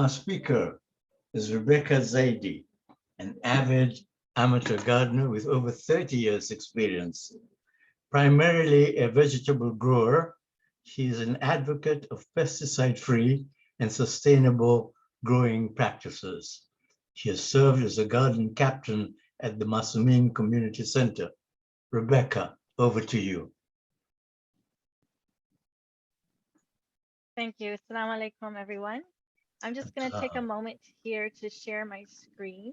Our speaker is Rebecca Zaidi, an avid amateur gardener with over 30 years experience. Primarily a vegetable grower, she is an advocate of pesticide-free and sustainable growing practices. She has served as a garden captain at the Masamin Community Center. Rebecca, over to you. Thank you. Assalamu alaikum, everyone. I'm just going to take a moment here to share my screen.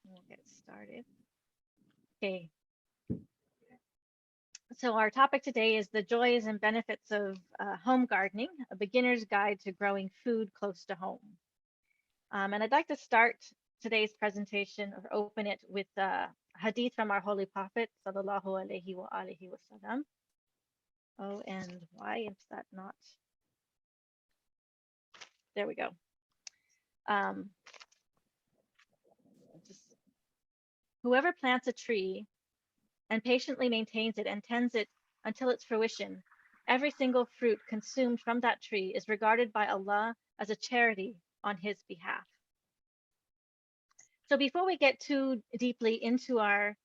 We'll get started. Okay. So our topic today is the joys and benefits of home gardening, a beginner's guide to growing food close to home. And I'd like to start today's presentation or open it with a hadith from our Holy Prophet, sallallahu alaihi wa alihi wasallam. Oh, and why is that not? There we go. Whoever plants a tree and patiently maintains it and tends it until its fruition, every single fruit consumed from that tree is regarded by Allah as a charity on his behalf. So before we get too deeply into our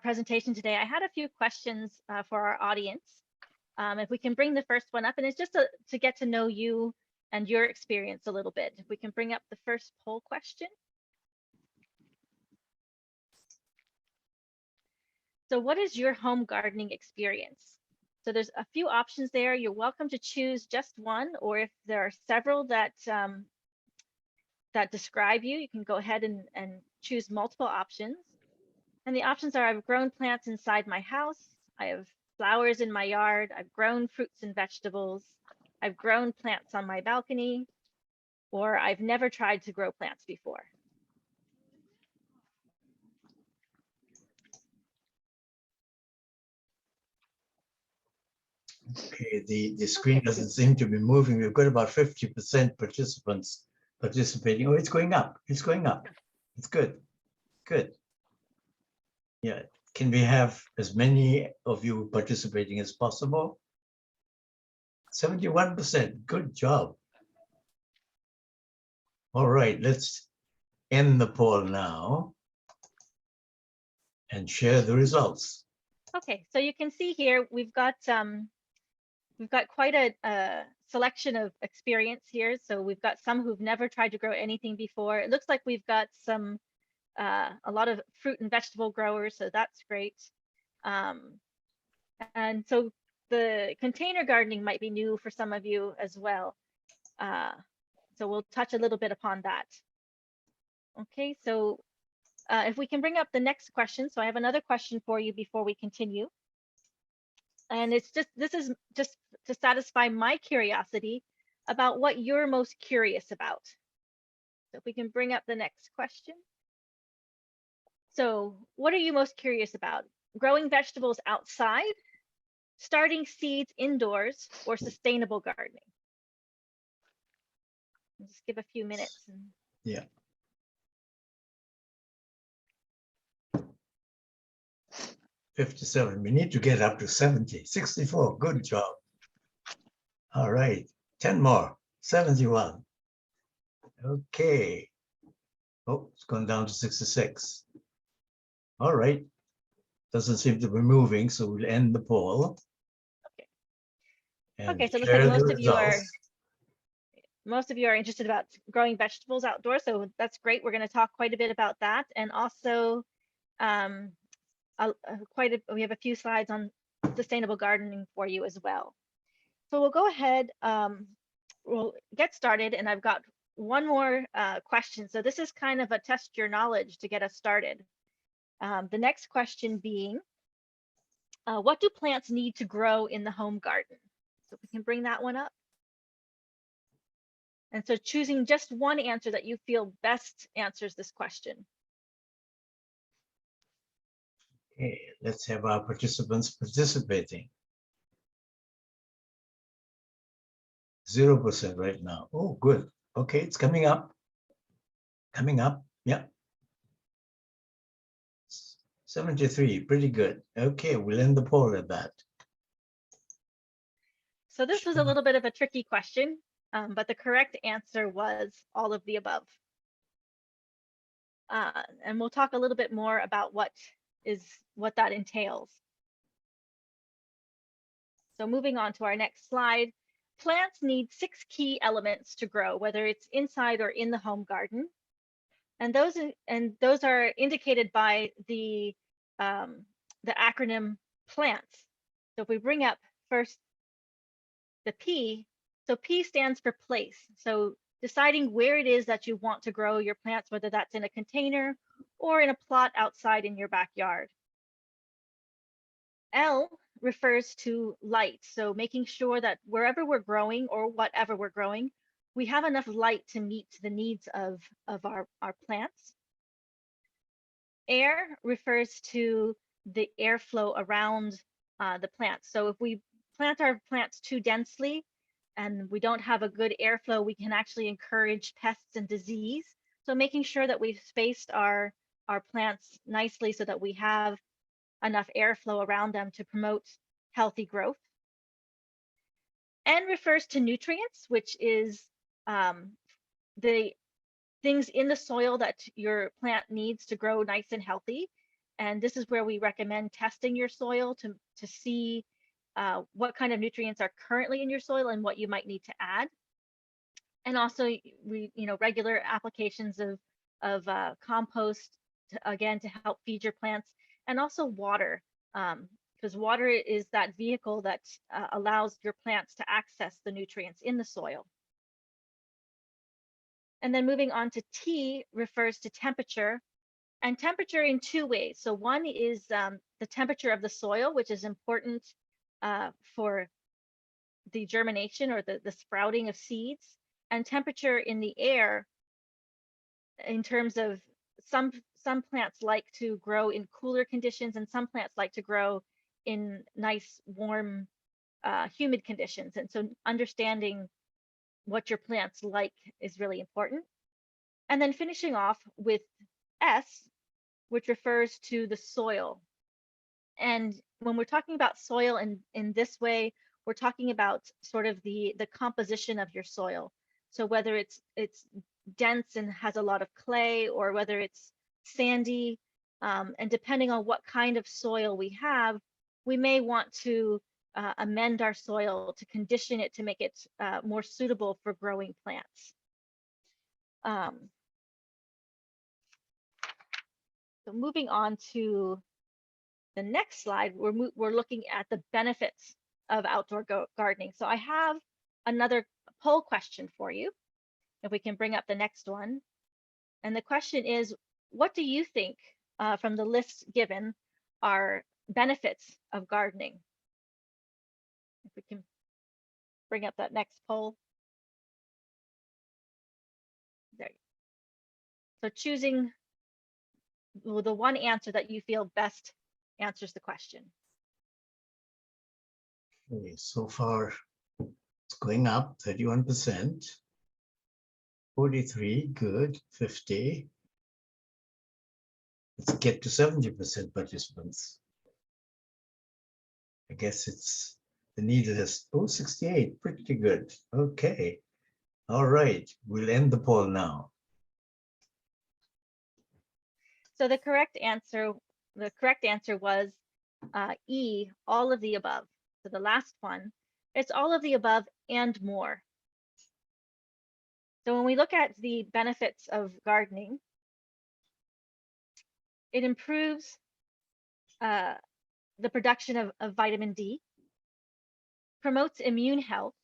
presentation today, I had a few questions for our audience. If we can bring the first one up, and it's just to get to know you and your experience a little bit. If we can bring up the first poll question. So what is your home gardening experience? So there's a few options there. You're welcome to choose just one, or if there are several that that describe you, you can go ahead and choose multiple options. And the options are: I've grown plants inside my house, I have flowers in my yard, I've grown fruits and vegetables, I've grown plants on my balcony, or I've never tried to grow plants before. Okay, the screen doesn't seem to be moving. We've got about 50% participants participating. Oh, it's going up. It's going up. It's good. Good. Yeah. Can we have as many of you participating as possible? 71%. Good job. All right, let's end the poll now and share the results. Okay, so you can see here we've got quite a selection of experience here. So we've got some who've never tried to grow anything before. It looks like we've got some a lot of fruit and vegetable growers, so that's great. And so the container gardening might be new for some of you as well. So we'll touch a little bit upon that. Okay, so if we can bring up the next question. So I have another question for you before we continue. And it's just, this is just to satisfy my curiosity about what you're most curious about. So if we can bring up the next question. So what are you most curious about? Growing vegetables outside, starting seeds indoors, or sustainable gardening? I'll just give a few minutes. Yeah. $57. We need to get up to 70. 64. Good job. All right. 10 more. 71. Okay. Oh, it's gone down to 66. All right. Doesn't seem to be moving, so we'll end the poll. Okay. And okay, so it looks like most of you are interested about growing vegetables outdoors, so that's great. We're going to talk quite a bit about that, and also we have a few slides on sustainable gardening for you as well. So we'll go ahead, we'll get started, and I've got one more question. So this is kind of a test your knowledge to get us started. The next question being, what do plants need to grow in the home garden? So we can bring that one up. And so choosing just one answer that you feel best answers this question. Okay, let's have our participants participating. 0% right now. Oh, good. Okay, it's coming up. Coming up. Yeah. 73, pretty good. Okay, we'll end the poll at that. So this was a little bit of a tricky question, but the correct answer was all of the above. And we'll talk a little bit more about what that entails. So moving on to our next slide, plants need 6 key elements to grow, whether it's inside or in the home garden. And those are indicated by the acronym PLANT. So if we bring up first the P, so P stands for place. So deciding where it is that you want to grow your plants, whether that's in a container or in a plot outside in your backyard. L refers to light. So making sure that wherever we're growing or whatever we're growing, we have enough light to meet the needs of our plants. Air refers to the airflow around the plants. So if we plant our plants too densely and we don't have a good airflow, we can actually encourage pests and disease. So making sure that we've spaced our plants nicely so that we have enough airflow around them to promote healthy growth. N refers to nutrients, which is the things in the soil that your plant needs to grow nice and healthy. And this is where we recommend testing your soil to see what kind of nutrients are currently in your soil and what you might need to add. And also, regular applications of compost, again, to help feed your plants, and also water, because water is that vehicle that allows your plants to access the nutrients in the soil. And then moving on to T refers to temperature, and temperature in 2 ways. So one is the temperature of the soil, which is important for the germination or the sprouting of seeds, and temperature in the air in terms of some plants like to grow in cooler conditions and some plants like to grow in nice, warm, humid conditions. And so understanding what your plants like is really important. And then finishing off with S, which refers to the soil. And when we're talking about soil in this way, we're talking about sort of the composition of your soil. So whether it's dense and has a lot of clay, or whether it's sandy, and depending on what kind of soil we have, we may want to amend our soil to condition it to make it more suitable for growing plants. So moving on to the next slide, we're looking at the benefits of outdoor gardening. So I have another poll question for you, if we can bring up the next one. And the question is, what do you think from the list given are benefits of gardening? If we can bring up that next poll. There. So choosing the one answer that you feel best answers the question. Okay, so far it's going up 31%, 43, good, 50. Let's get to 70% participants. I guess it's the needle is 68, pretty good. Okay, all right, we'll end the poll now. So the correct answer was E, all of the above. So the last one, it's all of the above and more. So when we look at the benefits of gardening, it improves the production of vitamin D, promotes immune health,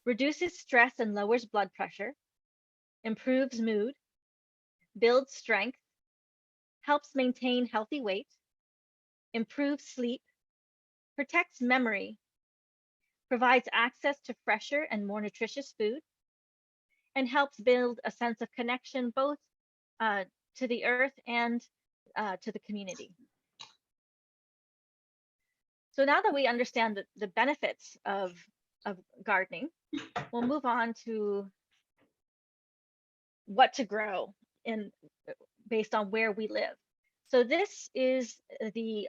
reduces stress and lowers blood pressure, improves mood, builds strength, helps maintain healthy weight, improves sleep, protects memory, provides access to fresher and more nutritious food, and helps build a sense of connection both to the earth and to the community. So now that we understand the benefits of gardening, we'll move on to what to grow based on where we live. So this is the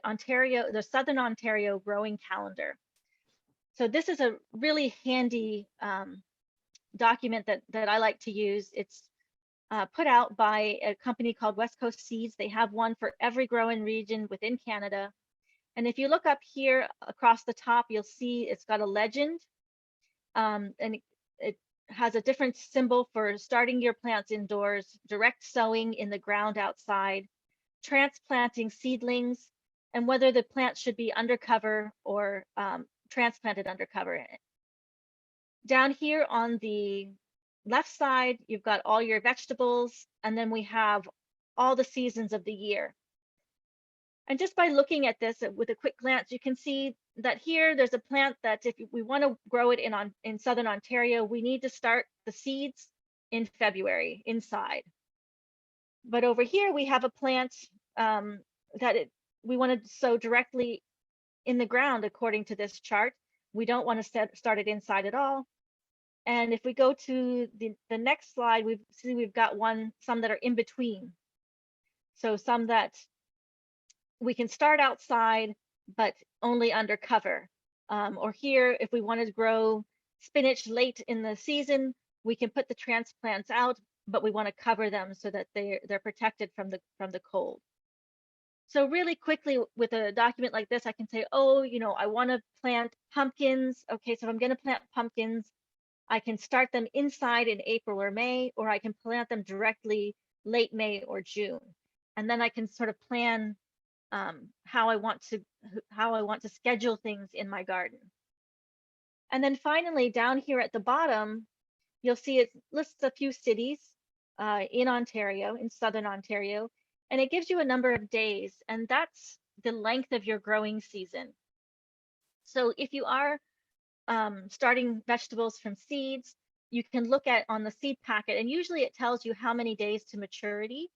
Southern Ontario growing calendar. So this is a really handy document that I like to use. It's put out by a company called West Coast Seeds. They have one for every growing region within Canada. And if you look up here across the top, you'll see it's got a legend, and it has a different symbol for starting your plants indoors, direct sowing in the ground outside, transplanting seedlings, and whether the plants should be undercover or transplanted undercover. Down here on the left side, you've got all your vegetables, and then we have all the seasons of the year. And just by looking at this with a quick glance, you can see that here there's a plant that if we want to grow it in Southern Ontario, we need to start the seeds in February inside. But over here we have a plant we want to sow directly in the ground according to this chart. We don't want to start it inside at all. And if we go to the next slide, we've got some that are in between. So some that we can start outside, but only under cover. Or here, if we wanted to grow spinach late in the season, we can put the transplants out, but we want to cover them so that they're protected from the cold. So really quickly with a document like this, I can say, oh, I want to plant pumpkins. Okay, so if I'm going to plant pumpkins, I can start them inside in April or May, or I can plant them directly late May or June. And then I can sort of plan how I want to schedule things in my garden. And then finally, down here at the bottom, you'll see it lists a few cities in Ontario, in Southern Ontario, and it gives you a number of days, and that's the length of your growing season. So if you are starting vegetables from seeds, you can look at on the seed packet, and usually it tells you how many days to maturity.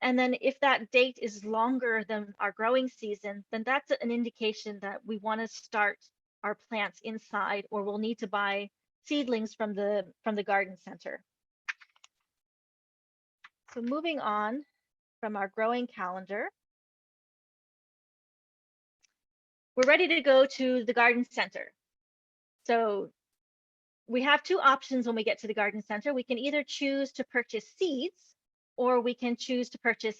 And then if that date is longer than our growing season, then that's an indication that we want to start our plants inside, or we'll need to buy seedlings from the garden center. So moving on from our growing calendar, we're ready to go to the garden center. So we have two options when we get to the garden center. We can either choose to purchase seeds, or we can choose to purchase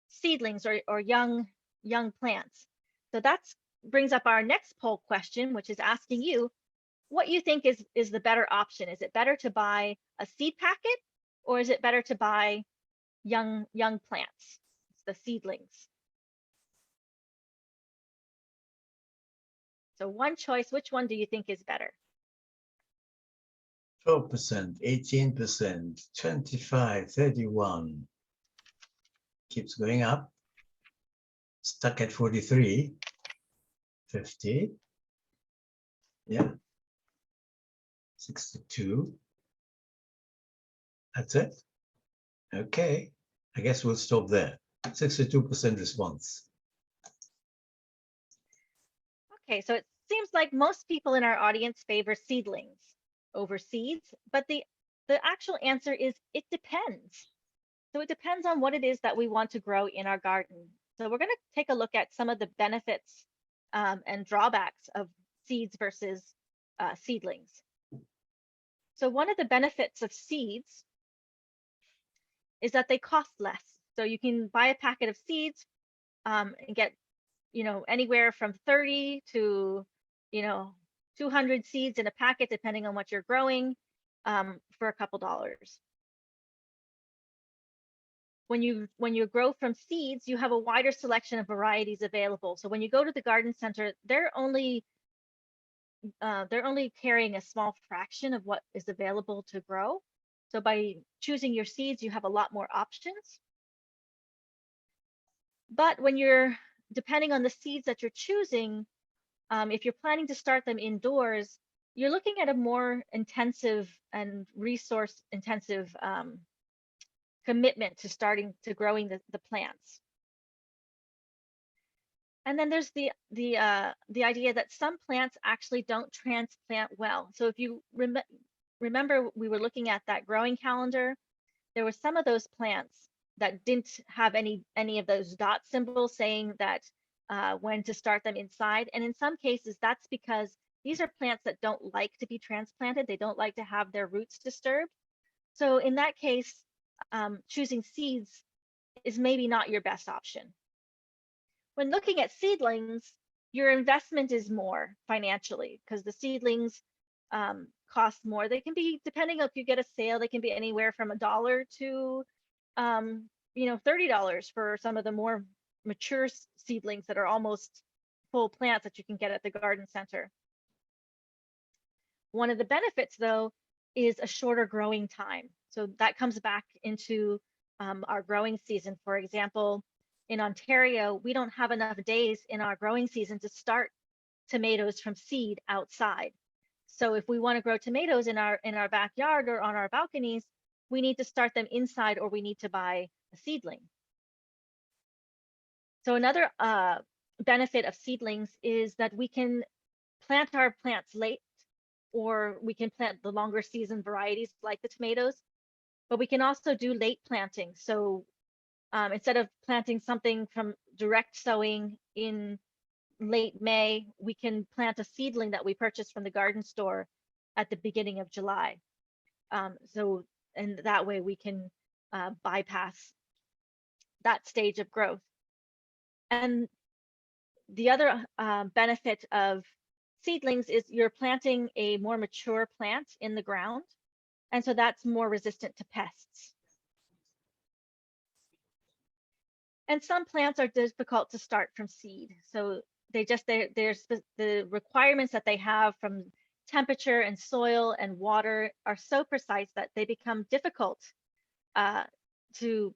seedlings or young plants. So that brings up our next poll question, which is asking you what you think is the better option. Is it better to buy a seed packet, or is it better to buy young plants, the seedlings? So one choice, which one do you think is better? 12%, 18%, 25, 31. Keeps going up. Stuck at 43, 50. Yeah. 62. That's it. Okay. I guess we'll stop there. 62% response. Okay, so it seems like most people in our audience favor seedlings over seeds, but the actual answer is it depends. So it depends on what it is that we want to grow in our garden. So we're going to take a look at some of the benefits and drawbacks of seeds versus seedlings. So one of the benefits of seeds is that they cost less. So you can buy a packet of seeds and get, anywhere from 30 to, 200 seeds in a packet, depending on what you're growing, for a couple dollars. When you grow from seeds, you have a wider selection of varieties available. So when you go to the garden center, they're only carrying a small fraction of what is available to grow. So by choosing your seeds, you have a lot more options. But when depending on the seeds that you're choosing, if you're planning to start them indoors, you're looking at a more intensive and resource intensive commitment to growing the plants. And then there's the idea that some plants actually don't transplant well. So if you remember, we were looking at that growing calendar, there were some of those plants that didn't have any of those dot symbols saying that when to start them inside. And in some cases, that's because these are plants that don't like to be transplanted. They don't like to have their roots disturbed. So in that case, choosing seeds is maybe not your best option. When looking at seedlings, your investment is more financially because the seedlings cost more. They can be, depending on if you get a sale, they can be anywhere from $1 to $30 for some of the more mature seedlings that are almost full plants that you can get at the garden center. One of the benefits, though, is a shorter growing time. So that comes back into our growing season. For example, in Ontario, we don't have enough days in our growing season to start tomatoes from seed outside. So if we want to grow tomatoes in our backyard or on our balconies, we need to start them inside or we need to buy a seedling. So another benefit of seedlings is that we can plant our plants late, or we can plant the longer season varieties like the tomatoes, but we can also do late planting. So instead of planting something from direct sowing in late May, we can plant a seedling that we purchased from the garden store at the beginning of July. And that way we can bypass that stage of growth. And the other benefit of seedlings is you're planting a more mature plant in the ground, and so that's more resistant to pests. And some plants are difficult to start from seed. So there's the requirements that they have from temperature and soil and water are so precise that they become difficult to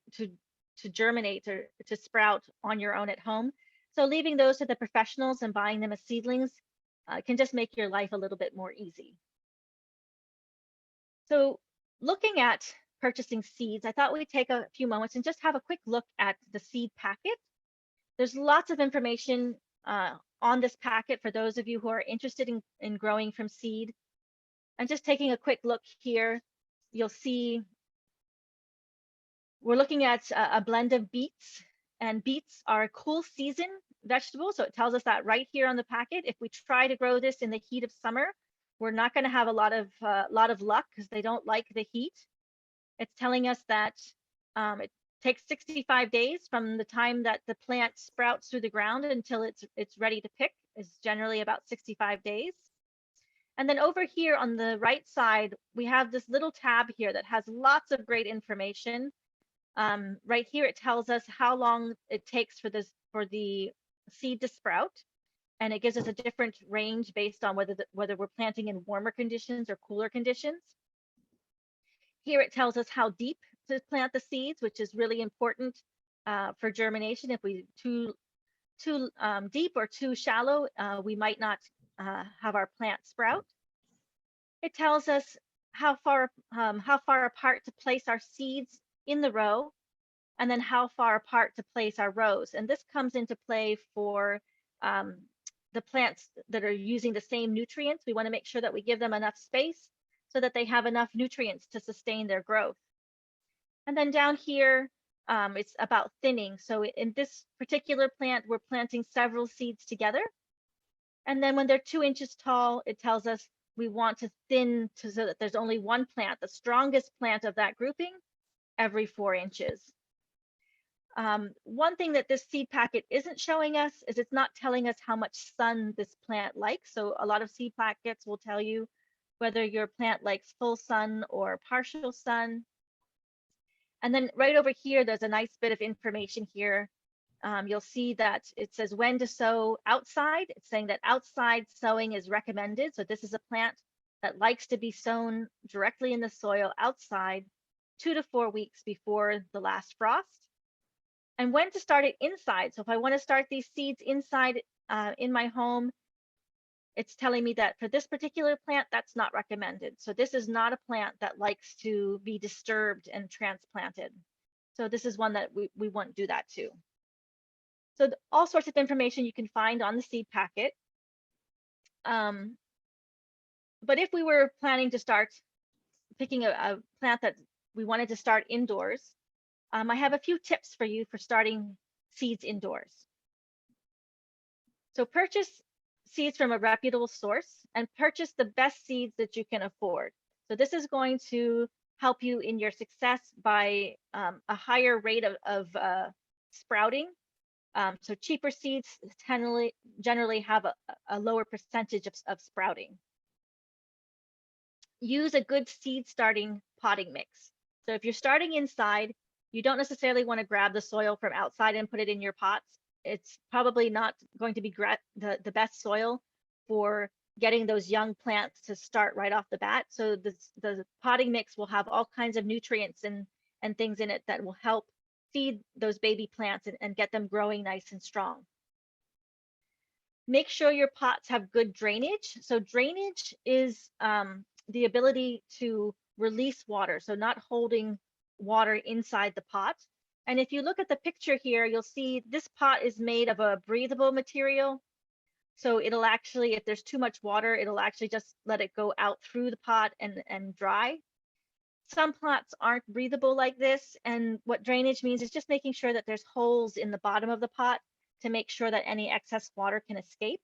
germinate or to sprout on your own at home. So leaving those to the professionals and buying them as seedlings can just make your life a little bit more easy. So looking at purchasing seeds, I thought we'd take a few moments and just have a quick look at the seed packet. There's lots of information on this packet for those of you who are interested in growing from seed. And just taking a quick look here, you'll see we're looking at a blend of beets, and beets are a cool season vegetable. So it tells us that right here on the packet. If we try to grow this in the heat of summer, we're not going to have a lot of luck because they don't like the heat. It's telling us that it takes 65 days from the time that the plant sprouts through the ground until it's ready to pick, is generally about 65 days. And then over here on the right side, we have this little tab here that has lots of great information. Right here, it tells us how long it takes for the seed to sprout, and it gives us a different range based on whether we're planting in warmer conditions or cooler conditions. Here it tells us how deep to plant the seeds, which is really important for germination. If we too deep or too shallow, we might not have our plant sprout. It tells us how far apart to place our seeds in the row, and then how far apart to place our rows. And this comes into play for the plants that are using the same nutrients. We want to make sure that we give them enough space so that they have enough nutrients to sustain their growth. And then down here, it's about thinning. So in this particular plant, we're planting several seeds together. And then when they're 2 inches tall, it tells us we want to thin so that there's only one plant, the strongest plant of that grouping, every 4 inches. One thing that this seed packet isn't showing us is it's not telling us how much sun this plant likes. So a lot of seed packets will tell you whether your plant likes full sun or partial sun. And then right over here, there's a nice bit of information here. You'll see that it says when to sow outside. It's saying that outside sowing is recommended. So this is a plant that likes to be sown directly in the soil outside 2 to 4 weeks before the last frost. And when to start it inside. So if I want to start these seeds inside in my home, it's telling me that for this particular plant, that's not recommended. So this is not a plant that likes to be disturbed and transplanted. So this is one that we won't do that to. So all sorts of information you can find on the seed packet. But if we were planning to start picking a plant that we wanted to start indoors, I have a few tips for you for starting seeds indoors. So purchase seeds from a reputable source and purchase the best seeds that you can afford. So this is going to help you in your success by a higher rate of sprouting. So cheaper seeds generally have a lower percentage of sprouting. Use a good seed starting potting mix. So if you're starting inside, you don't necessarily want to grab the soil from outside and put it in your pots. It's probably not going to be the best soil for getting those young plants to start right off the bat. So the potting mix will have all kinds of nutrients and things in it that will help feed those baby plants and get them growing nice and strong. Make sure your pots have good drainage. So drainage is the ability to release water, so not holding water inside the pot. And if you look at the picture here, you'll see this pot is made of a breathable material. So it'll actually, if there's too much water, it'll actually just let it go out through the pot and dry. Some pots aren't breathable like this. And what drainage means is just making sure that there's holes in the bottom of the pot to make sure that any excess water can escape.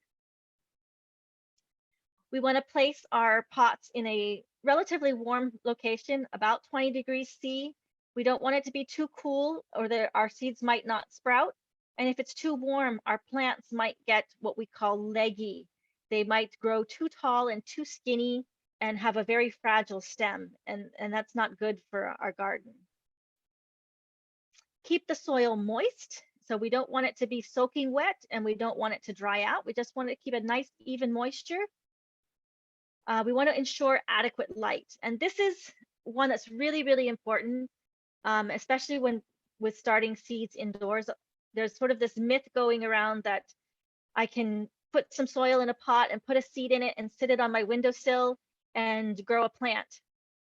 We want to place our pots in a relatively warm location, about 20 degrees C. We don't want it to be too cool or our seeds might not sprout. And if it's too warm, our plants might get what we call leggy. They might grow too tall and too skinny and have a very fragile stem. And that's not good for our garden. Keep the soil moist. So we don't want it to be soaking wet and we don't want it to dry out. We just want to keep a nice even moisture. We want to ensure adequate light. And this is one that's really, really important, especially with starting seeds indoors. There's sort of this myth going around that I can put some soil in a pot and put a seed in it and sit it on my windowsill and grow a plant.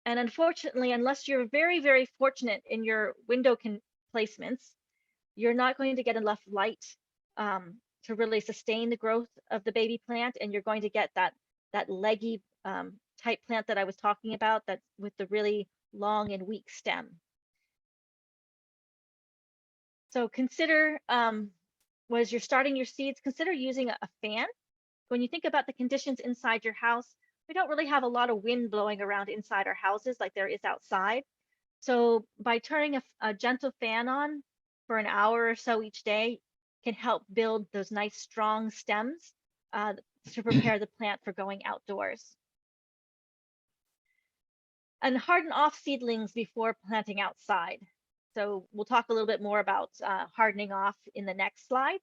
And unfortunately, unless you're very, very fortunate in your window placements, you're not going to get enough light to really sustain the growth of the baby plant, and you're going to get that leggy type plant that I was talking about, that with the really long and weak stem. So consider, as you're starting your seeds, consider using a fan. When you think about the conditions inside your house, we don't really have a lot of wind blowing around inside our houses like there is outside. So by turning a gentle fan on for an hour or so each day can help build those nice strong stems to prepare the plant for going outdoors. And harden off seedlings before planting outside. So we'll talk a little bit more about hardening off in the next slide.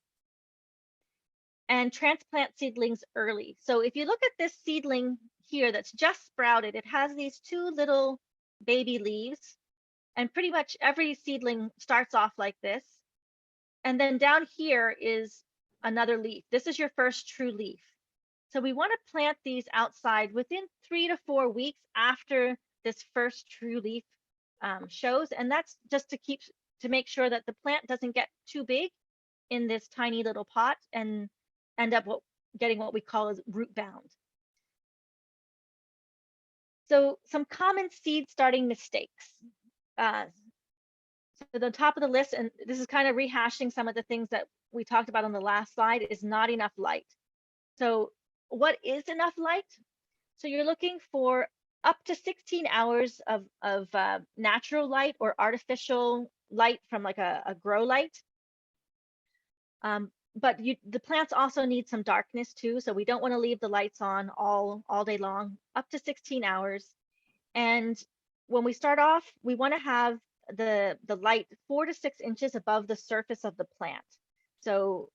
And transplant seedlings early. So if you look at this seedling here that's just sprouted, it has these two little baby leaves. And pretty much every seedling starts off like this. And then down here is another leaf. This is your first true leaf. So we want to plant these outside within 3 to 4 weeks after this first true leaf shows. And that's just to make sure that the plant doesn't get too big in this tiny little pot and end up getting what we call as root bound. So some common seed starting mistakes. So the top of the list, and this is kind of rehashing some of the things that we talked about on the last slide, is not enough light. So what is enough light? So you're looking for up to 16 hours of natural light or artificial light from like a grow light. But the plants also need some darkness too. So we don't want to leave the lights on all day long, up to 16 hours. And when we start off, we want to have the light 4 to 6 inches above the surface of the plant. So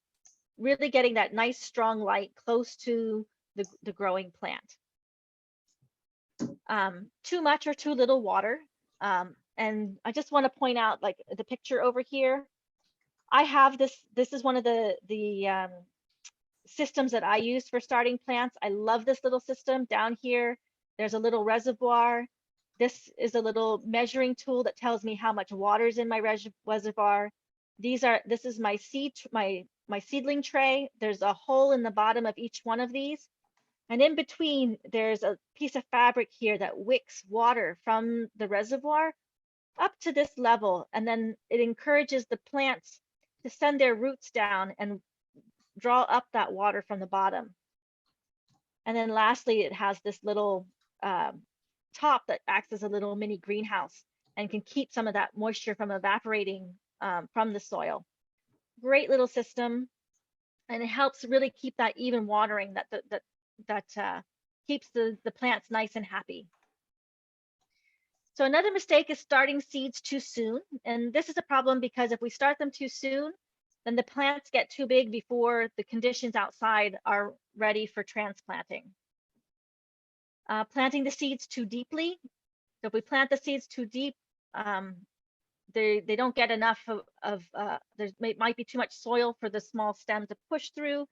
really getting that nice strong light close to the growing plant. Too much or too little water. And I just want to point out, like the picture over here, I have this is one of the systems that I use for starting plants. I love this little system. Down here, there's a little reservoir. This is a little measuring tool that tells me how much water is in my reservoir. This is my seedling tray. There's a hole in the bottom of each one of these. And in between, there's a piece of fabric here that wicks water from the reservoir up to this level. And then it encourages the plants to send their roots down and draw up that water from the bottom. And then lastly, it has this little top that acts as a little mini greenhouse and can keep some of that moisture from evaporating from the soil. Great little system, and it helps really keep that even watering that keeps the plants nice and happy. So another mistake is starting seeds too soon. And this is a problem because if we start them too soon, then the plants get too big before the conditions outside are ready for transplanting. Planting the seeds too deeply. So if we plant the seeds too deep, they don't get enough there might be too much soil for the small stem to push through.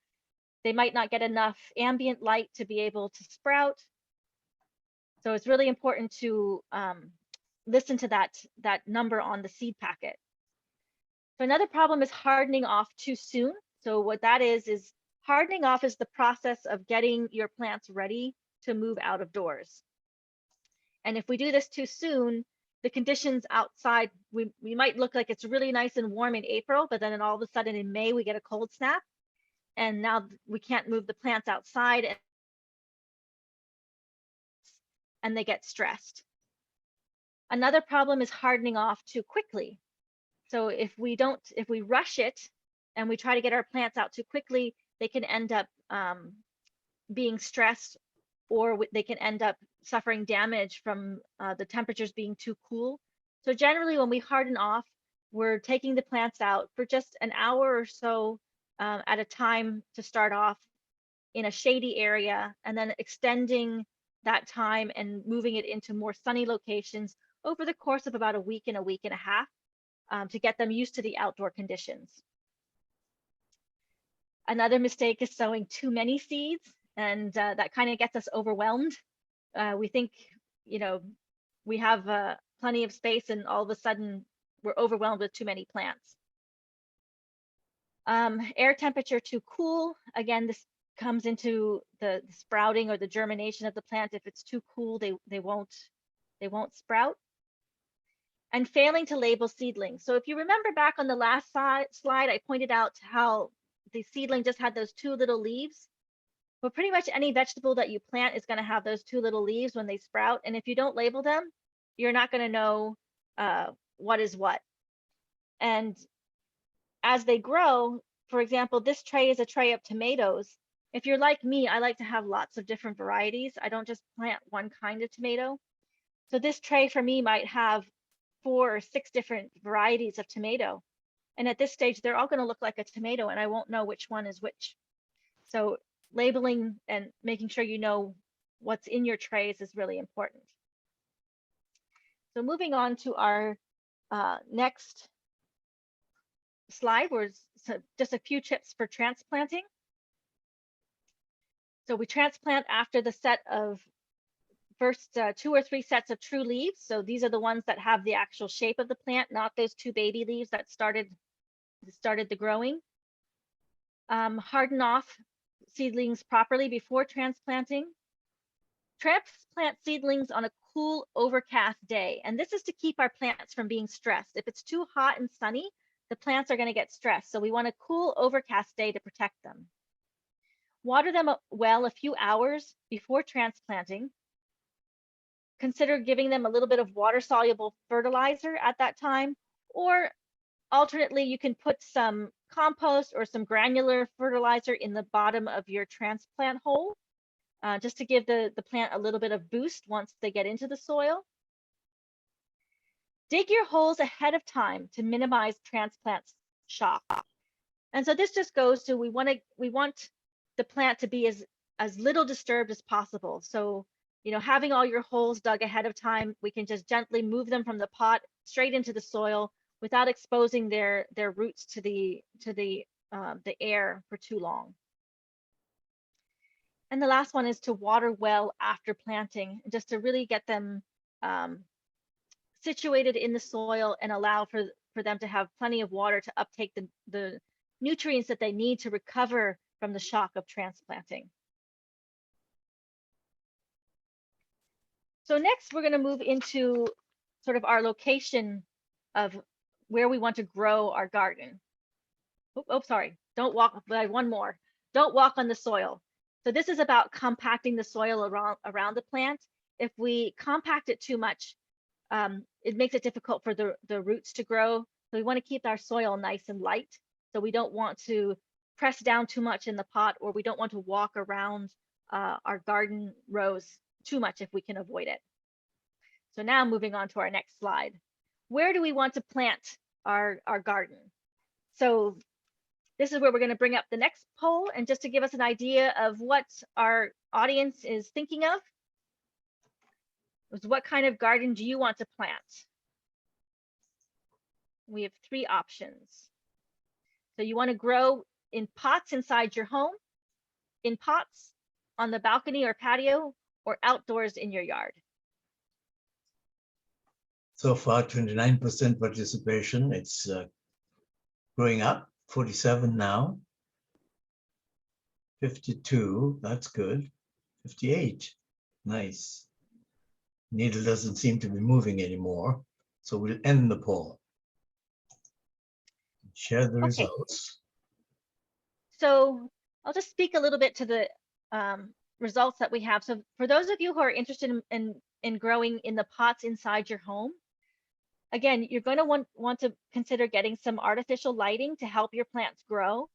They might not get enough ambient light to be able to sprout. So it's really important to listen to that number on the seed packet. So another problem is hardening off too soon. So what that is hardening off is the process of getting your plants ready to move out of doors. And if we do this too soon, the conditions outside, we might look like it's really nice and warm in April, but then all of a sudden in May, we get a cold snap. And now we can't move the plants outside and they get stressed. Another problem is hardening off too quickly. So if we rush it and we try to get our plants out too quickly, they can end up being stressed, or they can end up suffering damage from the temperatures being too cool. So generally when we harden off, we're taking the plants out for just an hour or so at a time to start off in a shady area, and then extending that time and moving it into more sunny locations over the course of about a week and a half to get them used to the outdoor conditions. Another mistake is sowing too many seeds, and that kind of gets us overwhelmed. We think, we have plenty of space, and all of a sudden we're overwhelmed with too many plants. Air temperature too cool. Again, this comes into the sprouting or the germination of the plant. If it's too cool, they won't sprout. And failing to label seedlings. So if you remember back on the last slide, I pointed out how the seedling just had those two little leaves. Well, pretty much any vegetable that you plant is going to have those two little leaves when they sprout. And if you don't label them, you're not going to know what is what. And as they grow, for example, this tray is a tray of tomatoes. If you're like me, I like to have lots of different varieties. I don't just plant one kind of tomato. So this tray for me might have 4 or 6 different varieties of tomato. And at this stage, they're all going to look like a tomato, and I won't know which one is which. So labeling and making sure you know what's in your trays is really important. So moving on to our next slide, where just a few tips for transplanting. So we transplant after the set of first 2 or 3 sets of true leaves. So these are the ones that have the actual shape of the plant, not those 2 baby leaves that started the growing. Harden off seedlings properly before transplanting. Transplant seedlings on a cool, overcast day. And this is to keep our plants from being stressed. If it's too hot and sunny, the plants are going to get stressed. So we want a cool, overcast day to protect them. Water them well a few hours before transplanting. Consider giving them a little bit of water-soluble fertilizer at that time, or alternately, you can put some compost or some granular fertilizer in the bottom of your transplant hole, just to give the plant a little bit of boost once they get into the soil. Dig your holes ahead of time to minimize transplant shock. And so this just goes to, we want the plant to be as little disturbed as possible. So, having all your holes dug ahead of time, we can just gently move them from the pot straight into the soil without exposing their roots to the air for too long. And the last one is to water well after planting, just to really get them situated in the soil and allow for them to have plenty of water to uptake the nutrients that they need to recover from the shock of transplanting. So next, we're going to move into sort of our location of where we want to grow our garden. Oh, sorry. Don't walk. One more. Don't walk on the soil. So this is about compacting the soil around the plant. If we compact it too much, it makes it difficult for the roots to grow. So we want to keep our soil nice and light. So we don't want to press down too much in the pot, or we don't want to walk around our garden rows too much if we can avoid it. So now moving on to our next slide. Where do we want to plant our garden? So this is where we're going to bring up the next poll, and just to give us an idea of what our audience is thinking of, is what kind of garden do you want to plant? We have 3 options. So you want to grow in pots inside your home, in pots, on the balcony or patio, or outdoors in your yard. So far, 29% participation. It's going up, 47 now. 52, that's good. 58, nice. Needle doesn't seem to be moving anymore, so we'll end the poll. Share the results. So I'll just speak a little bit to the results that we have. So for those of you who are interested in growing in the pots inside your home, again, you're going to want to consider getting some artificial lighting to help your plants grow.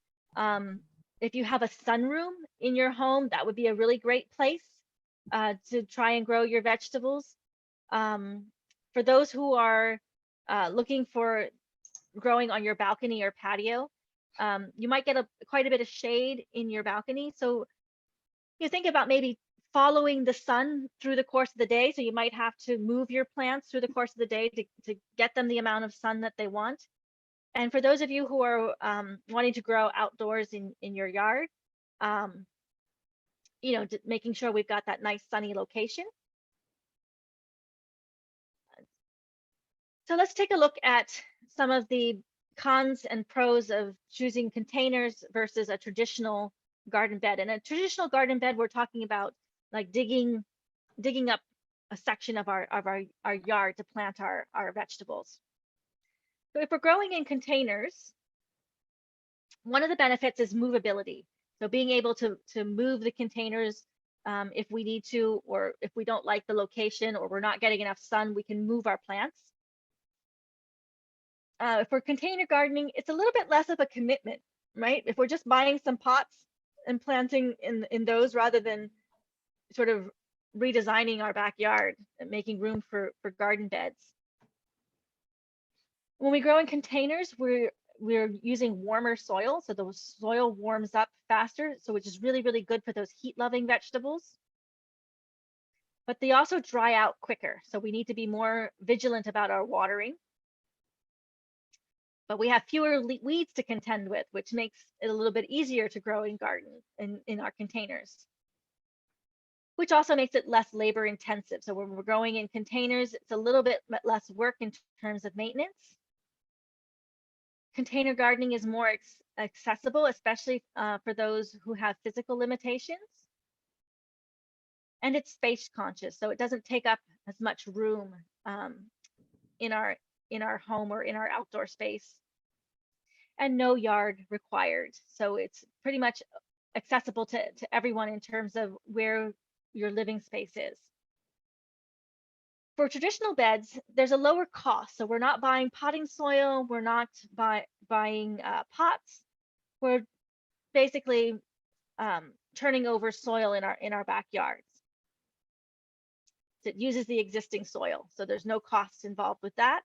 If you have a sunroom in your home, that would be a really great place to try and grow your vegetables. For those who are looking for growing on your balcony or patio, you might get quite a bit of shade in your balcony. So you think about maybe following the sun through the course of the day. So you might have to move your plants through the course of the day to get them the amount of sun that they want. And for those of you who are wanting to grow outdoors in your yard, you know, making sure we've got that nice sunny location. So let's take a look at some of the cons and pros of choosing containers versus a traditional garden bed. And a traditional garden bed, we're talking about like digging up a section of our yard to plant our vegetables. So if we're growing in containers, one of the benefits is movability. So being able to move the containers if we need to, or if we don't like the location, or we're not getting enough sun, we can move our plants. For container gardening, it's a little bit less of a commitment, right? If we're just buying some pots and planting in those, rather than sort of redesigning our backyard and making room for garden beds. When we grow in containers, we're using warmer soil, so the soil warms up faster, so which is really, really good for those heat-loving vegetables. But they also dry out quicker, so we need to be more vigilant about our watering. But we have fewer weeds to contend with, which makes it a little bit easier to grow in gardens in our containers, which also makes it less labor intensive. So when we're growing in containers, it's a little bit less work in terms of maintenance. Container gardening is more accessible, especially for those who have physical limitations. And it's space conscious, so it doesn't take up as much room in our home or in our outdoor space. And no yard required. So it's pretty much accessible to everyone in terms of where your living space is. For traditional beds, there's a lower cost. So we're not buying potting soil, we're not buying pots. We're basically turning over soil in our backyards. It uses the existing soil, so there's no cost involved with that.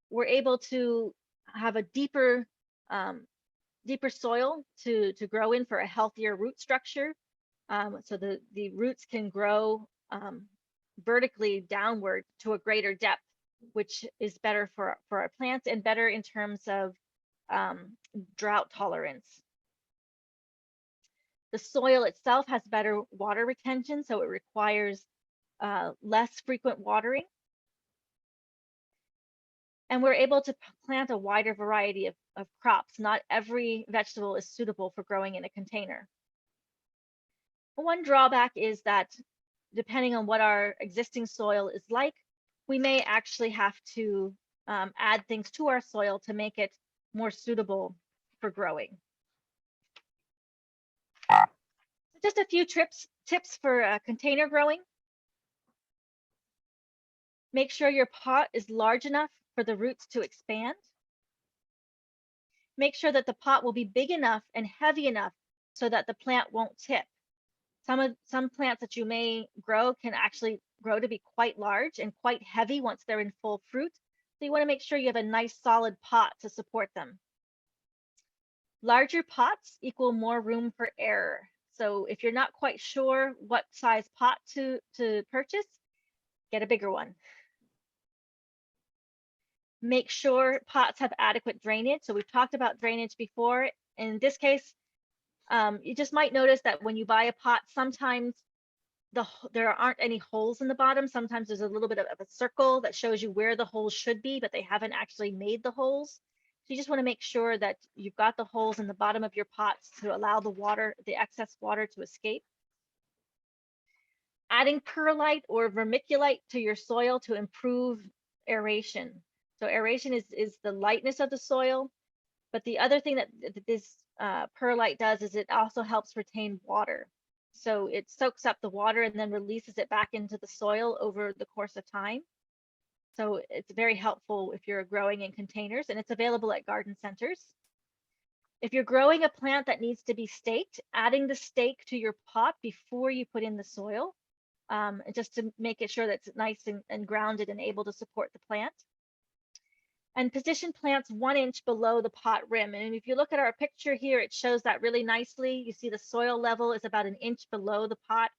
We're able to have a deeper soil to grow in for a healthier root structure. So the roots can grow vertically downward to a greater depth, which is better for our plants and better in terms of drought tolerance. The soil itself has better water retention, so it requires less frequent watering. And we're able to plant a wider variety of crops. Not every vegetable is suitable for growing in a container. One drawback is that depending on what our existing soil is like, we may actually have to add things to our soil to make it more suitable for growing. Just a few tips for container growing. Make sure your pot is large enough for the roots to expand. Make sure that the pot will be big enough and heavy enough so that the plant won't tip. Some plants that you may grow can actually grow to be quite large and quite heavy once they're in full fruit. So you want to make sure you have a nice solid pot to support them. Larger pots equal more room for error. So if you're not quite sure what size pot to purchase, get a bigger one. Make sure pots have adequate drainage. So we've talked about drainage before. In this case, you just might notice that when you buy a pot, sometimes there aren't any holes in the bottom. Sometimes there's a little bit of a circle that shows you where the holes should be, but they haven't actually made the holes. So you just want to make sure that you've got the holes in the bottom of your pots to allow the excess water to escape. Adding perlite or vermiculite to your soil to improve aeration. So aeration is the lightness of the soil, but the other thing that this perlite does is it also helps retain water. So it soaks up the water and then releases it back into the soil over the course of time. So it's very helpful if you're growing in containers, and it's available at garden centers. If you're growing a plant that needs to be staked, adding the stake to your pot before you put in the soil, just to make it sure that it's nice and grounded and able to support the plant. And position plants 1 inch below the pot rim. And if you look at our picture here, it shows that really nicely. You see the soil level is about 1 inch below the pot.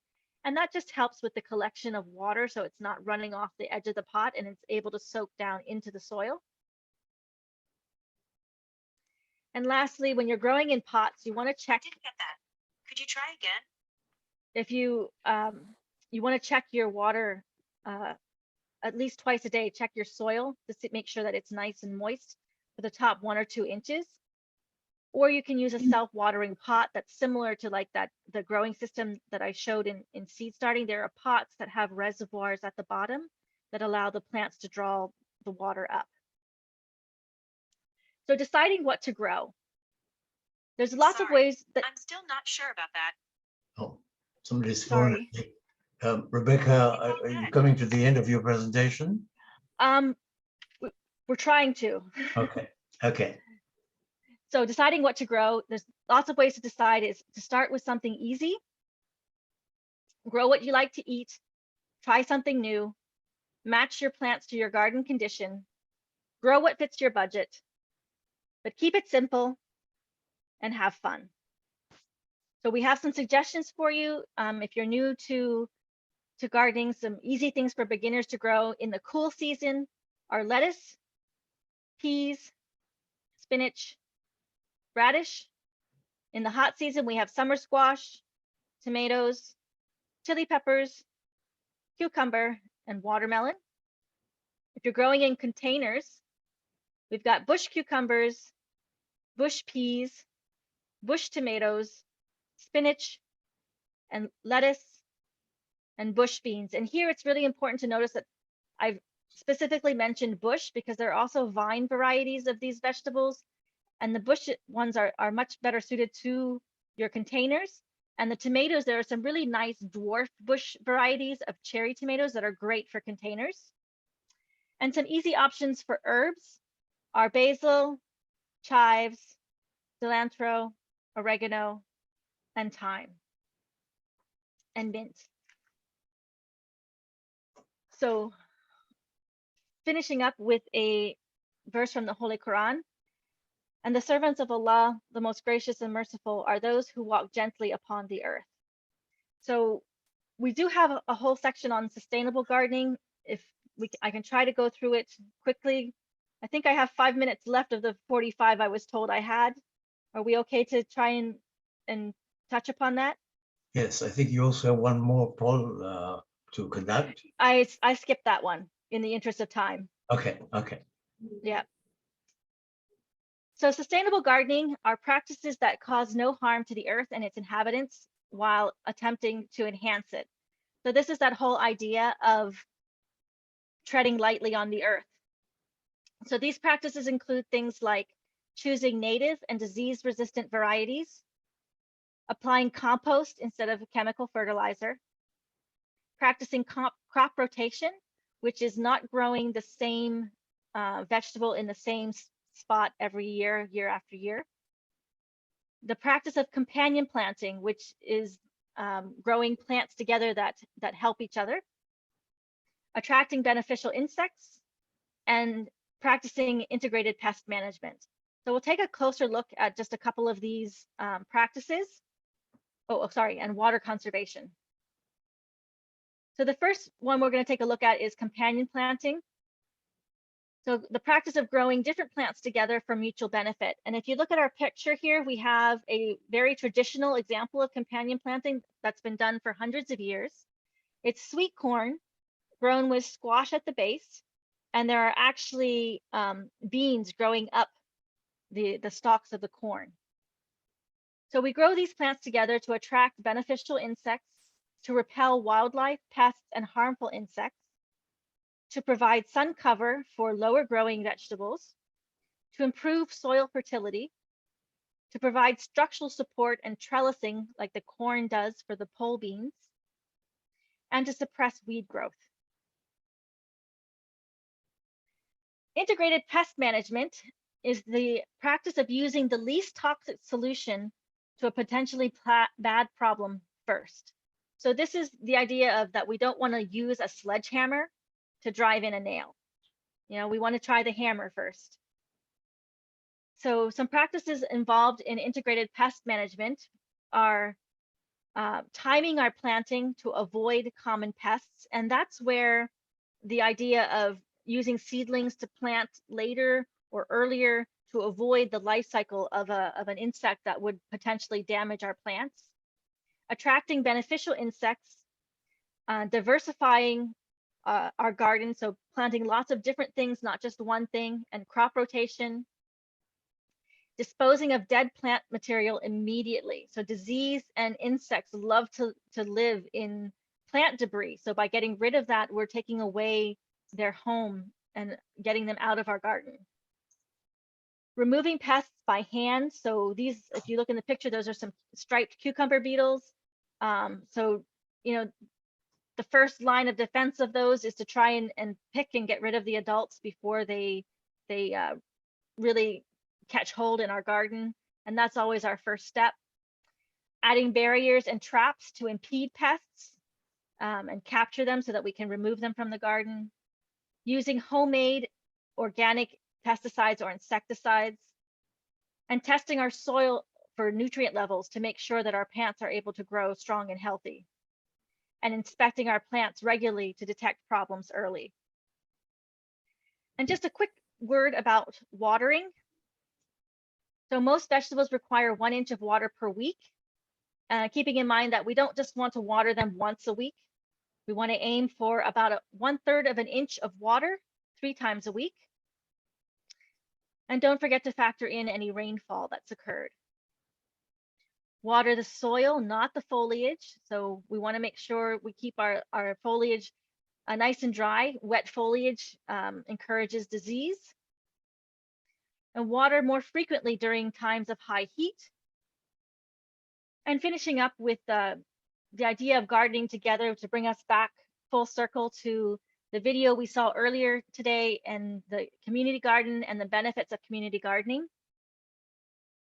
And that just helps with the collection of water, so it's not running off the edge of the pot and it's able to soak down into the soil. And lastly, when you're growing in pots, you want to check. Didn't get that. Could you try again? If you want to check your water at least twice a day, check your soil just to make sure that it's nice and moist for the top 1 or 2 inches. Or you can use a self-watering pot that's similar to like the growing system that I showed in seed starting. There are pots that have reservoirs at the bottom that allow the plants to draw the water up. So deciding what to grow. There's lots of ways that I'm still not sure about that. Oh, somebody's phone. Rebecca, are you coming to the end of your presentation? We're trying to. Okay. So deciding what to grow, there's lots of ways to decide. Is to start with something easy, grow what you like to eat, try something new, match your plants to your garden condition, grow what fits your budget, but keep it simple and have fun. So we have some suggestions for you. If you're new to gardening, some easy things for beginners to grow in the cool season are lettuce, peas, spinach, radish. In the hot season, we have summer squash, tomatoes, chili peppers, cucumber, and watermelon. If you're growing in containers, we've got bush cucumbers, bush peas, bush tomatoes, spinach, and lettuce, and bush beans. And here it's really important to notice that I've specifically mentioned bush because there are also vine varieties of these vegetables, and the bush ones are much better suited to your containers. And the tomatoes, there are some really nice dwarf bush varieties of cherry tomatoes that are great for containers. And some easy options for herbs are basil, chives, cilantro, oregano, and thyme, and mint. So finishing up with a verse from the Holy Quran. And the servants of Allah, the most gracious and merciful, are those who walk gently upon the earth. So we do have a whole section on sustainable gardening. I can try to go through it quickly. I think I have 5 minutes left of the 45 I was told I had. Are we okay to try and touch upon that? Yes, I think you also have one more poll to conduct. I skipped that one in the interest of time. Okay. Yeah. So sustainable gardening are practices that cause no harm to the earth and its inhabitants while attempting to enhance it. So this is that whole idea of treading lightly on the earth. So these practices include things like choosing native and disease-resistant varieties, applying compost instead of chemical fertilizer, practicing crop rotation, which is not growing the same vegetable in the same spot every year, year after year. The practice of companion planting, which is growing plants together that help each other, attracting beneficial insects, and practicing integrated pest management. So we'll take a closer look at just a couple of these practices. And water conservation. So the first one we're going to take a look at is companion planting. So the practice of growing different plants together for mutual benefit. And if you look at our picture here, we have a very traditional example of companion planting that's been done for hundreds of years. It's sweet corn grown with squash at the base, and there are actually beans growing up the stalks of the corn. So we grow these plants together to attract beneficial insects, to repel wildlife, pests, and harmful insects, to provide sun cover for lower growing vegetables, to improve soil fertility, to provide structural support and trellising like the corn does for the pole beans, and to suppress weed growth. Integrated pest management is the practice of using the least toxic solution to a potentially bad problem first. So this is the idea of that we don't want to use a sledgehammer to drive in a nail. We want to try the hammer first. So some practices involved in integrated pest management are timing our planting to avoid common pests. And that's where the idea of using seedlings to plant later or earlier to avoid the life cycle of an insect that would potentially damage our plants, attracting beneficial insects, diversifying our garden, so planting lots of different things, not just one thing, and crop rotation, disposing of dead plant material immediately. So disease and insects love to live in plant debris. So by getting rid of that, we're taking away their home and getting them out of our garden. Removing pests by hand. So these, if you look in the picture, those are some striped cucumber beetles. So, the first line of defense of those is to try and pick and get rid of the adults before they really catch hold in our garden. And that's always our first step. Adding barriers and traps to impede pests and capture them so that we can remove them from the garden. Using homemade organic pesticides or insecticides, and testing our soil for nutrient levels to make sure that our plants are able to grow strong and healthy, and inspecting our plants regularly to detect problems early. And just a quick word about watering. So most vegetables require 1 inch of water per week, keeping in mind that we don't just want to water them once a week. We want to aim for about 1/3 of an inch of water 3 times a week. And don't forget to factor in any rainfall that's occurred. Water the soil, not the foliage. So we want to make sure we keep our foliage nice and dry. Wet foliage encourages disease. And water more frequently during times of high heat. And finishing up with the idea of gardening together to bring us back full circle to the video we saw earlier today and the community garden and the benefits of community gardening.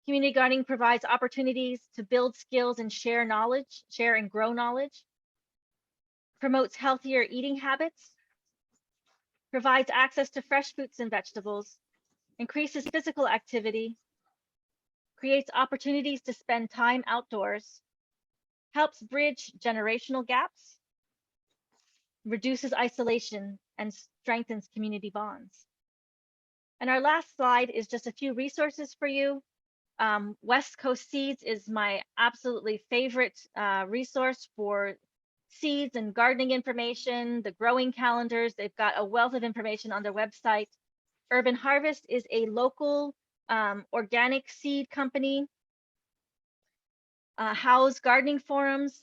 Community gardening provides opportunities to build skills and share knowledge, share and grow knowledge, promotes healthier eating habits, provides access to fresh fruits and vegetables, increases physical activity, creates opportunities to spend time outdoors, helps bridge generational gaps, reduces isolation, and strengthens community bonds. And our last slide is just a few resources for you. West Coast Seeds is my absolutely favorite resource for seeds and gardening information, the growing calendars. They've got a wealth of information on their website. Urban Harvest is a local organic seed company. Howe's Gardening Forums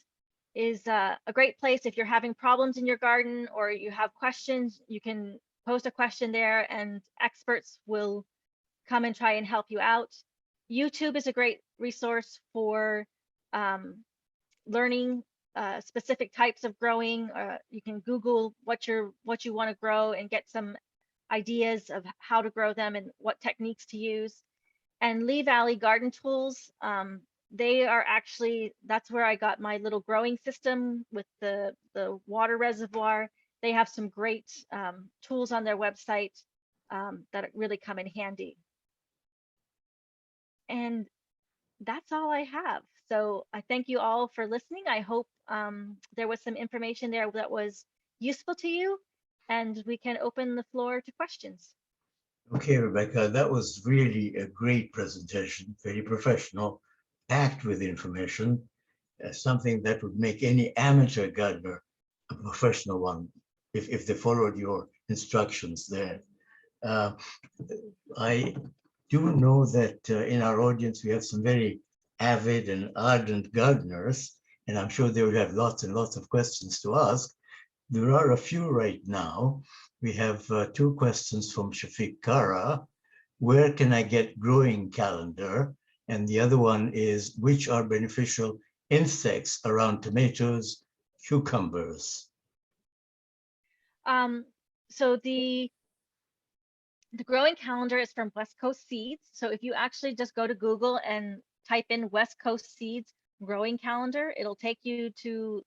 is a great place if you're having problems in your garden or you have questions. You can post a question there and experts will come and try and help you out. YouTube is a great resource for learning specific types of growing. You can Google what you want to grow and get some ideas of how to grow them and what techniques to use. And Lee Valley Garden Tools, they are actually, that's where I got my little growing system with the water reservoir. They have some great tools on their website that really come in handy. And that's all I have. So I thank you all for listening. I hope there was some information there that was useful to you, and we can open the floor to questions. Okay, Rebecca, that was really a great presentation, very professional, packed with information, something that would make any amateur gardener a professional one if they followed your instructions there. I do know that in our audience, we have some very avid and ardent gardeners, and I'm sure they will have lots and lots of questions to ask. There are a few right now. We have two questions from Shafiq Kara. Where can I get growing calendar? And the other one is, which are beneficial insects around tomatoes, cucumbers? So the growing calendar is from West Coast Seeds. So if you actually just go to Google and type in West Coast Seeds growing calendar, it'll take you to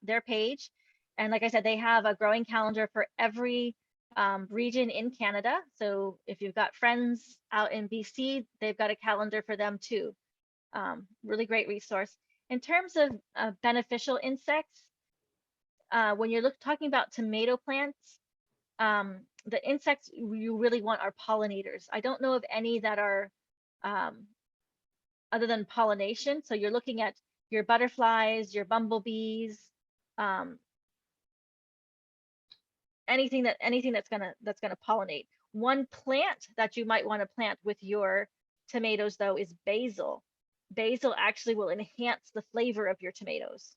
their page. And like I said, they have a growing calendar for every region in Canada. So if you've got friends out in BC, they've got a calendar for them too. Really great resource. In terms of beneficial insects, when you're talking about tomato plants, the insects you really want are pollinators. I don't know of any that are other than pollination. So you're looking at your butterflies, your bumblebees, anything that's gonna pollinate. One plant that you might want to plant with your tomatoes though is basil. Basil actually will enhance the flavor of your tomatoes.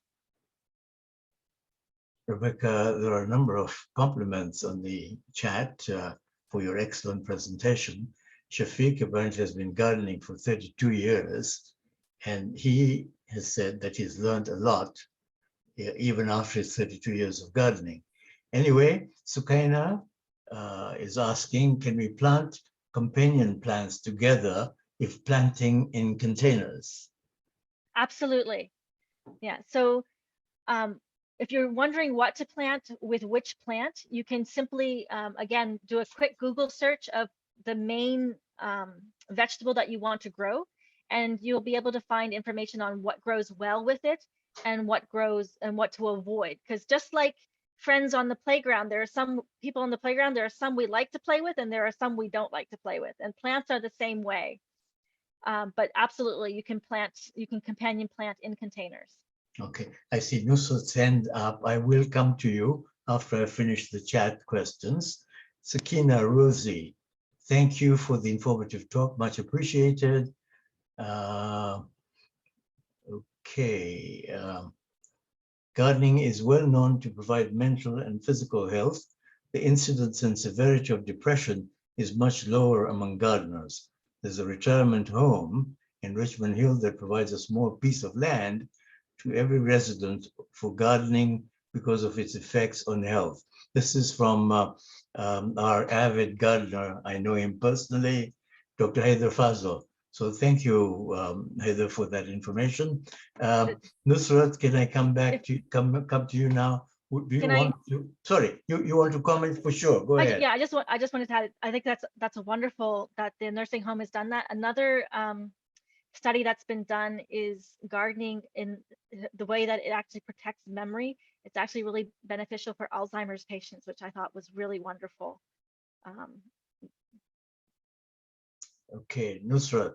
Rebecca, there are a number of compliments on the chat for your excellent presentation. Shafiq apparently has been gardening for 32 years, and he has said that he's learned a lot, even after his 32 years of gardening. Anyway, Sukaina is asking, can we plant companion plants together if planting in containers? Absolutely. Yeah. So if you're wondering what to plant with which plant, you can simply, again, do a quick Google search of the main vegetable that you want to grow, and you'll be able to find information on what grows well with it and what grows and what to avoid. Because just like friends on the playground, there are some people on the playground, there are some we like to play with, and there are some we don't like to play with. And plants are the same way. But absolutely, you can companion plant in containers. Okay, I see Nusrat's hand up. I will come to you after I finish the chat questions. Sakina Rosie, thank you for the informative talk, much appreciated. Gardening is well known to provide mental and physical health. The incidence and severity of depression is much lower among gardeners. There's a retirement home in Richmond Hill that provides a small piece of land to every resident for gardening because of its effects on health. This is from our avid gardener. I know him personally, Dr. Haider Fazl. So thank you, Haider, for that information. Nusrat, can I come back to come to you now? Do you want to? Sorry, you want to comment for sure? Go ahead. Yeah, I just wanted to add, I think that's a wonderful that the nursing home has done that. Another study that's been done is gardening in the way that it actually protects memory. It's actually really beneficial for Alzheimer's patients, which I thought was really wonderful. Okay, Nusrat,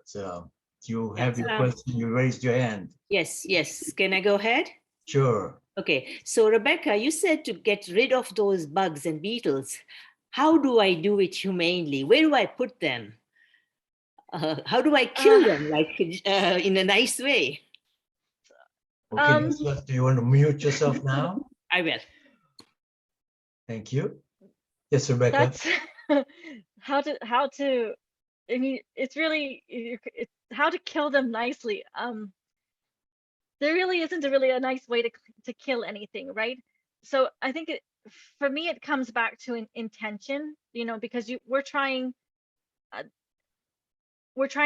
you have your question. You raised your hand. Yes. Can I go ahead? Sure. Okay, so Rebecca, you said to get rid of those bugs and beetles. How do I do it humanely? Where do I put them? How do I kill them, like in a nice way? Okay, Nusrat, do you want to mute yourself now? I will. Thank you. Yes, Rebecca. That's how to. I mean, it's really it's how to kill them nicely. there really isn't really a nice way to kill anything, right? So I think for me, it comes back to an intention, because uh, we're trying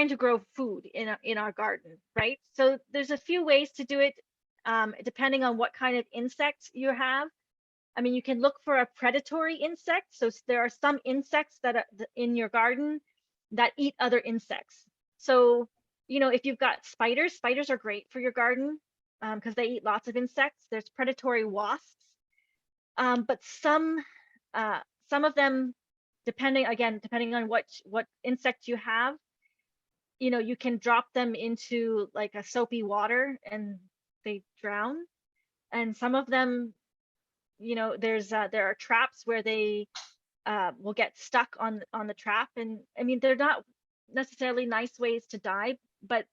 to grow food in our garden, right? So there's a few ways to do it, depending on what kind of insect you have. I mean, you can look for a predatory insect. So there are some insects that are in your garden that eat other insects. So, if you've got spiders, spiders are great for your garden because they eat lots of insects. There's predatory wasps, but some of them, depending on what insect you have, you can drop them into like a soapy water and they drown. And some of them, there are traps where they will get stuck on the trap. And I mean, they're not necessarily nice ways to die, but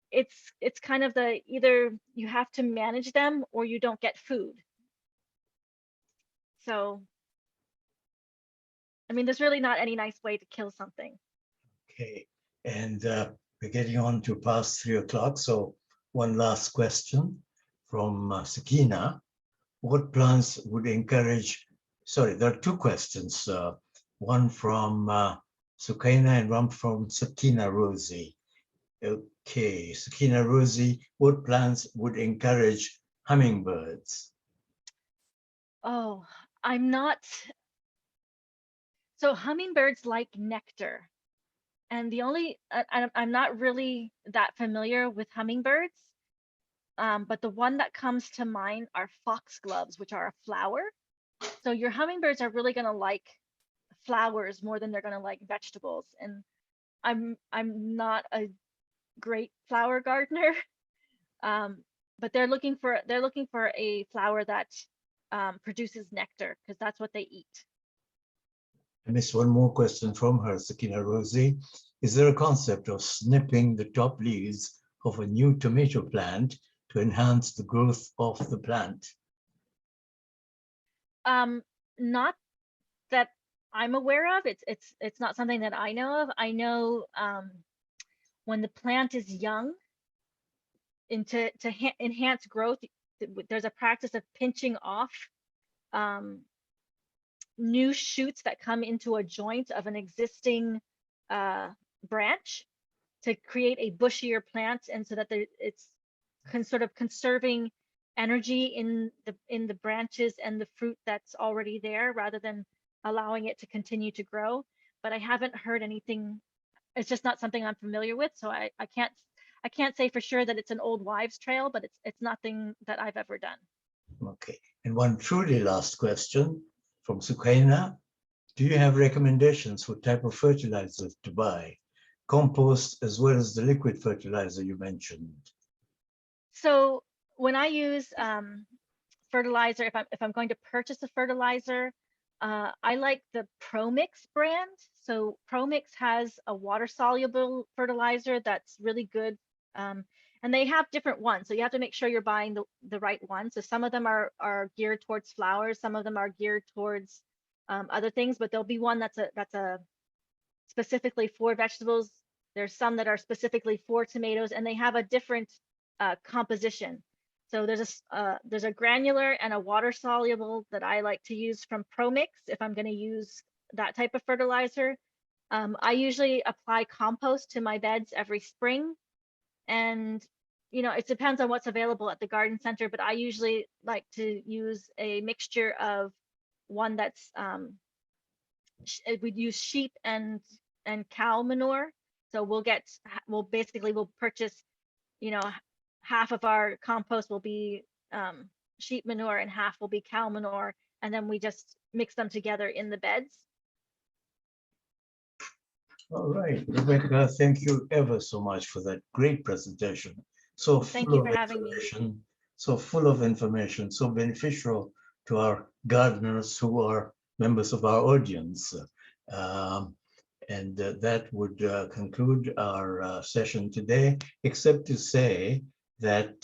it's kind of either you have to manage them or you don't get food. So, I mean, there's really not any nice way to kill something. Okay, and we're getting on to past 3 o'clock. So one last question from Sakina. What plants would encourage, sorry, there are two questions, one from Sukaina and one from Sakina Rosie. Okay, Sakina Rosie, what plants would encourage hummingbirds? Oh, so hummingbirds like nectar. And I'm not really that familiar with hummingbirds, but the one that comes to mind are foxgloves, which are a flower. So your hummingbirds are really going to like flowers more than they're going to like vegetables. And I'm not a great flower gardener, but they're looking for a flower that produces nectar because that's what they eat. I missed one more question from her, Sakina Rosie. Is there a concept of snipping the top leaves of a new tomato plant to enhance the growth of the plant? Not that I'm aware of. It's not something that I know of. I know when the plant is young, and to enhance growth, there's a practice of pinching off new shoots that come into a joint of an existing branch to create a bushier plant, and so that it's sort of conserving energy in the branches and the fruit that's already there, rather than allowing it to continue to grow. But I haven't heard anything. It's just not something I'm familiar with, so I can't say for sure that it's an old wives' tale, but it's nothing that I've ever done. Okay, and one truly last question from Sukaina. Do you have recommendations for type of fertilizer to buy? Compost as well as the liquid fertilizer you mentioned. So when I use fertilizer, if I'm going to purchase a fertilizer, I like the ProMix brand. So ProMix has a water soluble fertilizer that's really good. And they have different ones, so you have to make sure you're buying the right one. So some of them are geared towards flowers, some of them are geared towards other things, but there'll be one that's a specifically for vegetables. There's some that are specifically for tomatoes, and they have a different composition. So there's a granular and a water soluble that I like to use from ProMix if I'm going to use that type of fertilizer. I usually apply compost to my beds every spring, and it depends on what's available at the garden center, but I usually like to use a mixture of one that's we'd use sheep and cow manure. So we'll purchase, half of our compost will be sheep manure and half will be cow manure, and then we just mix them together in the beds. All right, Rebecca, thank you ever so much for that great presentation. So Thank full you of for having me. information, so full of information, so beneficial to our gardeners who are members of our audience. And that would conclude our session today, except to say that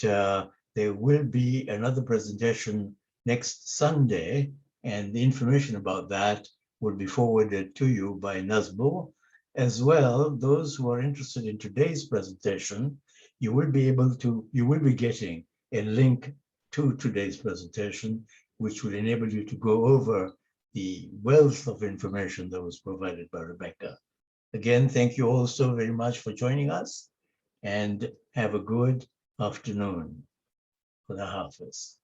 there will be another presentation next Sunday, and the information about that will be forwarded to you by Nazbo. As well, those who are interested in today's presentation, you will be getting a link to today's presentation, which will enable you to go over the wealth of information that was provided by Rebecca. Again, thank you all so very much for joining us, and have a good afternoon. Khuda Hafiz.